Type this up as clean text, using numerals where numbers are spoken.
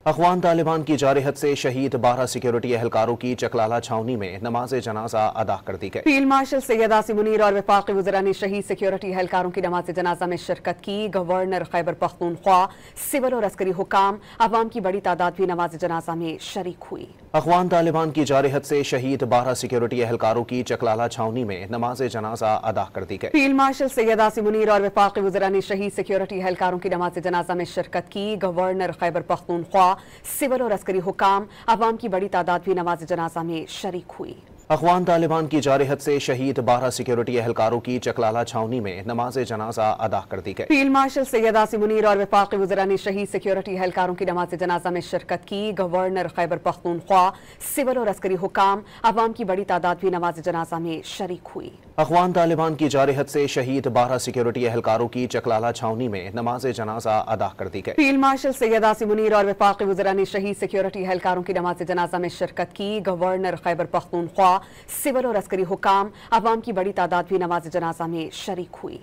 अफ़गान तालिबान की जारहत से शहीद 12 सिक्योरिटी एहलकारों की चकलाला छावनी में नमाज जनाजा अदा कर दी गई। फील्ड मार्शल सैयद आसिम मुनीर और वफाकी वज़रा ने शहीद सिक्योरिटी एहलकारों की नमाज जनाजा में शिरकत की। गवर्नर खैबर पख्तूनख्वा, सिविल और अस्करी हुकाम, अवाम की बड़ी तादाद भी नमाज जनाजा में शरीक हुई। अफ़गान तालिबान की जारहत से शहीद 12 सिक्योरिटी एहलकारों की चकलाला छावनी में नमाज जनाजा अदा कर दी गई। फील्ड मार्शल सैयद आसिम मुनीर और वफाकी वज़रा ने शहीद सिक्योरिटी एहलकारों की नमाज जनाजा में शिरकत की। गवर्नर खैबर पख्तूनख्वा, सिविल और अस्करी हुकाम, अवाम की बड़ी तादाद भी नमाज जनाजा में शरीक हुई। अफ़गान तालिबान की जारहत से शहीद 12 सिक्योरिटी एहलकारों की चकलाला छावनी में नमाज जनाजा अदा कर दी गई। फील्ड मार्शल सैयद आसिम मुनीर और वफाकी वज़रा ने शहीद सिक्योरिटी एहलकारों की नमाज जनाजा में शिरकत की। गवर्नर खैबर पख्तूनख्वा, सिविल और अस्करी हुकाम, अवाम की बड़ी तादाद भी नमाज जनाजा में शरीक हुई। अफ़गान तालिबान की जारहत से शहीद 12 सिक्योरिटी एहलकारों की चकलाला छावनी में नमाज जनाजा अदा कर दी गई। फील्ड मार्शल सैयद आसिम मुनीर और वफाकी वज़रा ने शहीद सिक्योरिटी एहलकारों की नमाज जनाजा में शिरकत की। गवर्नर खैबर पख्तूनख्वा, सिविल और अस्करी हुकाम, अवाम की बड़ी तादाद भी नमाज जनाजा में शरीक हुई।